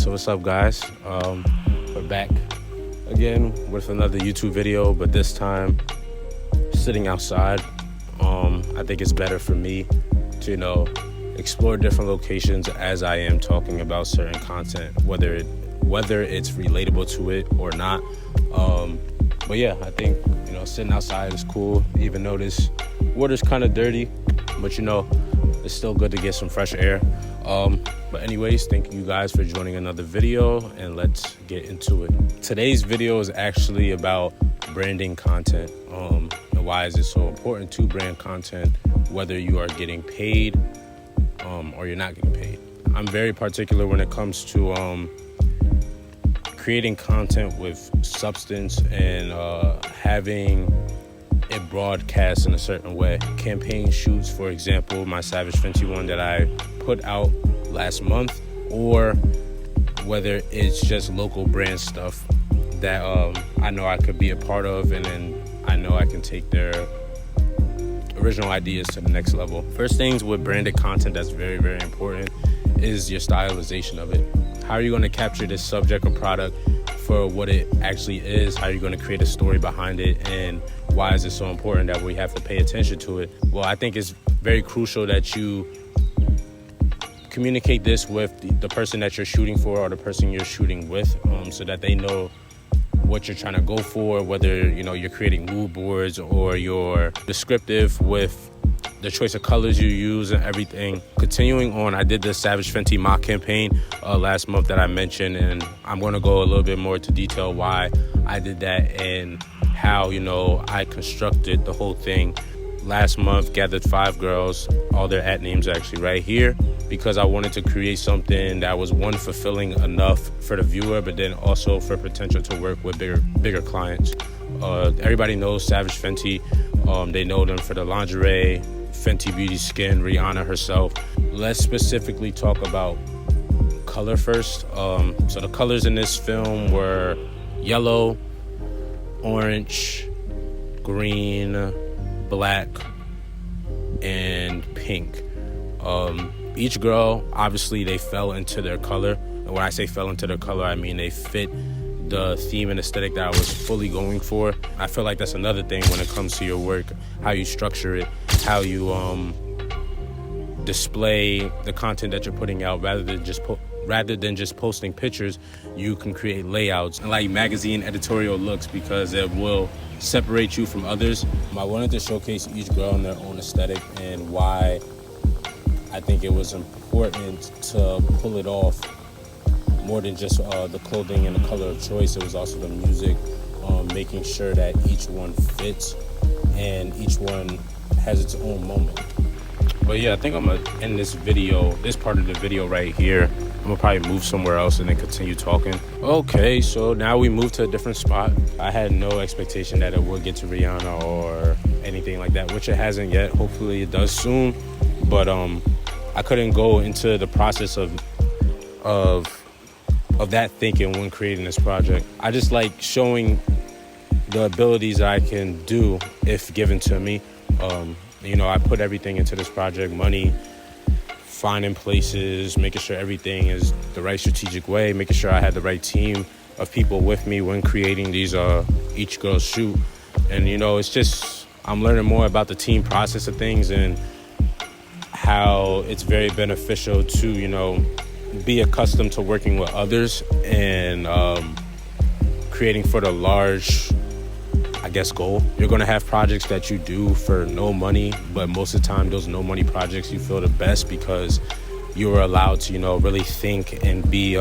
So what's up, guys? We're back again with another YouTube video, but this time sitting outside. I think it's better for me to explore different locations as I am talking about certain content, whether it's relatable to it or not. But yeah, I think sitting outside is cool, even though this water's kind of dirty, but it's still good to get some fresh air. But anyways, thank you guys for joining another video, and let's get into it. Today's video is actually about branding content, and why is it so important to brand content, whether you are getting paid or you're not getting paid. I'm very particular when it comes to creating content with substance and having it broadcast in a certain way. Campaign shoots, for example, my Savage Fenty one that I put out last month, or whether it's just local brand stuff that I know I could be a part of, and then I know I can take their original ideas to the next level. First things with branded content that's very, very important is your stylization of it. How are you going to capture this subject or product for what it actually is? How are you going to create a story behind it? And why is it so important that we have to pay attention to it? Well, I think it's very crucial that you communicate this with the person that you're shooting for, or the person you're shooting with, so that they know what you're trying to go for, whether you're creating mood boards or you're descriptive with the choice of colors you use and everything. Continuing on, I did the Savage Fenty mock campaign last month that I mentioned, and I'm going to go a little bit more into detail why I did that and how I constructed the whole thing. Last month, gathered 5 girls, all their @ names are actually right here, because I wanted to create something that was, one, fulfilling enough for the viewer, but then also for potential to work with bigger clients. Everybody knows Savage Fenty. They know them for the lingerie, Fenty Beauty Skin, Rihanna herself. Let's specifically talk about color first. So the colors in this film were yellow, orange, green, black, and pink. Each girl, obviously, they fell into their color. And when I say fell into their color, I mean they fit the theme and aesthetic that I was fully going for. I feel like that's another thing when it comes to your work, how you structure it, how you display the content that you're putting out. Rather than just posting pictures, you can create layouts and like magazine editorial looks, because it will separate you from others. I wanted to showcase each girl in their own aesthetic, and why I think it was important to pull it off more than just the clothing and the color of choice. It was also the music, making sure that each one fits and each one has its own moment. But yeah, I think I'm gonna end this part of the video right here. I'm gonna probably move somewhere else and then continue talking. Okay, so now we moved to a different spot. I had no expectation that it would get to Rihanna or anything like that, which it hasn't yet. Hopefully it does soon. But I couldn't go into the process of that thinking when creating this project. I just like showing the abilities that I can do if given to me. I put everything into this project: money, finding places, making sure everything is the right strategic way, making sure I had the right team of people with me when creating these each girl's shoot. And it's just, I'm learning more about the team process of things, and how it's very beneficial to be accustomed to working with others and creating for the large, goal. You're going to have projects that you do for no money, but most of the time those no money projects you feel the best because you were allowed to really think and be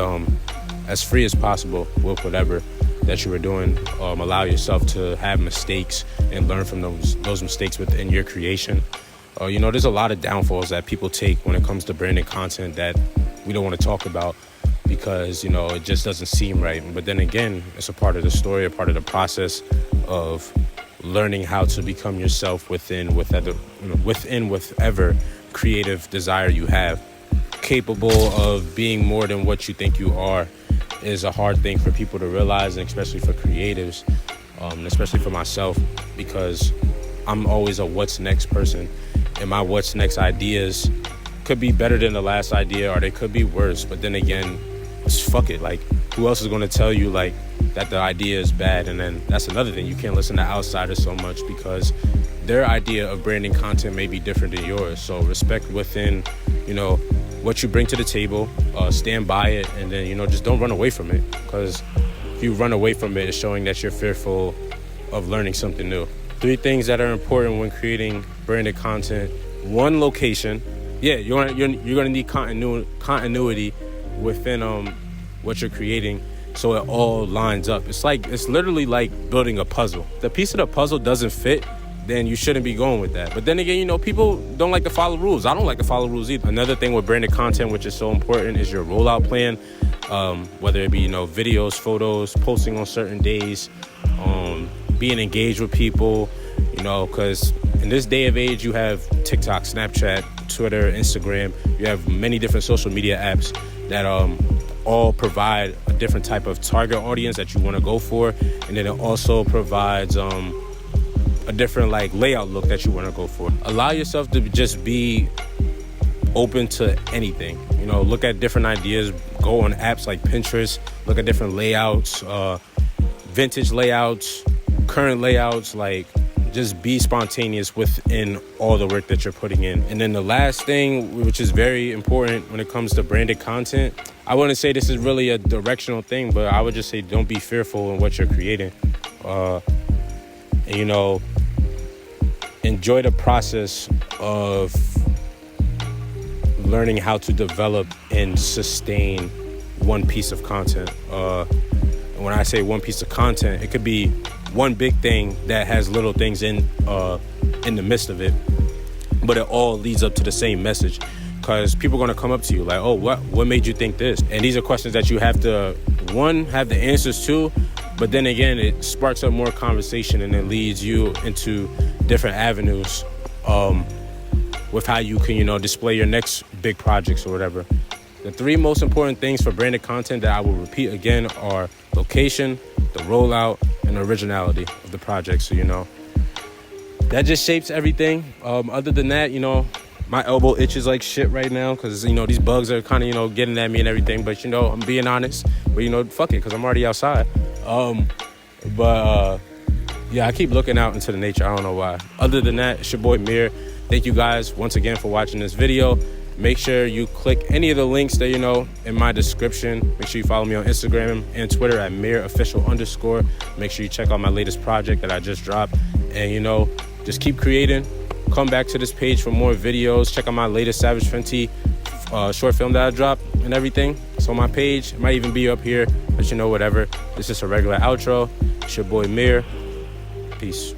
as free as possible with whatever that you were doing. Allow yourself to have mistakes and learn from those mistakes within your creation. There's a lot of downfalls that people take when it comes to branding content that we don't want to talk about, because it just doesn't seem right. But then again, it's a part of the story, a part of the process of learning how to become yourself within whatever creative desire you have. Capable of being more than what you think you are is a hard thing for people to realize, and especially for creatives, especially for myself, because I'm always a what's next person, and my what's next ideas could be better than the last idea, or they could be worse. But then again, fuck it. Like, who else is going to tell you like that the idea is bad? And then that's another thing, you can't listen to outsiders so much because their idea of branding content may be different than yours. So respect within, you know, what you bring to the table, stand by it, and then, you know, just don't run away from it, because if you run away from it, it's showing that you're fearful of learning something new. 3 things that are important when creating branded content. 1, location. Yeah, you're gonna need continuity within what you're creating, so it all lines up. It's literally like building a puzzle. The piece of the puzzle doesn't fit, then you shouldn't be going with that. But then again, you know, people don't like to follow rules. I don't like to follow rules either. Another thing with branded content, which is so important, is your rollout plan. Whether it be, you know, videos, photos, posting on certain days, being engaged with people, you know, because in this day of age, you have TikTok, Snapchat, Twitter, Instagram. You have many different social media apps that all provide a different type of target audience that you want to go for. And then it also provides a different like layout look that you want to go for. Allow yourself to just be open to anything. You know, look at different ideas. Go on apps like Pinterest. Look at different layouts, vintage layouts, current layouts. Like, just be spontaneous within all the work that you're putting in. And then the last thing, which is very important when it comes to branded content, I wouldn't say this is really a directional thing, but I would just say don't be fearful in what you're creating. And, you know, enjoy the process of learning how to develop and sustain one piece of content. And when I say one piece of content, it could be one big thing that has little things in the midst of it, but it all leads up to the same message. Because people are going to come up to you like, oh, what made you think this? And these are questions that you have to, one, have the answers to, but then again, it sparks up more conversation and it leads you into different avenues with how you can, you know, display your next big projects or whatever. The 3 most important things for branded content that I will repeat again are location, the rollout, and originality of the project. So, you know, that just shapes everything. Other than that, you know, my elbow itches like shit right now because, you know, these bugs are kind of, you know, getting at me and everything. But, you know, I'm being honest. But, you know, fuck it, because I'm already outside. Yeah, I keep looking out into the nature. I don't know why. Other than that, it's your boy Mir. Thank you guys once again for watching this video. Make sure you click any of the links that, you know, in my description. Make sure you follow me on Instagram and Twitter at MirOfficial_. Make sure you check out my latest project that I just dropped. And, you know, just keep creating. Come back to this page for more videos. Check out my latest Savage Fenty short film that I dropped and everything. It's on my page. It might even be up here, but you know, whatever. This is a regular outro. It's your boy Mir. Peace.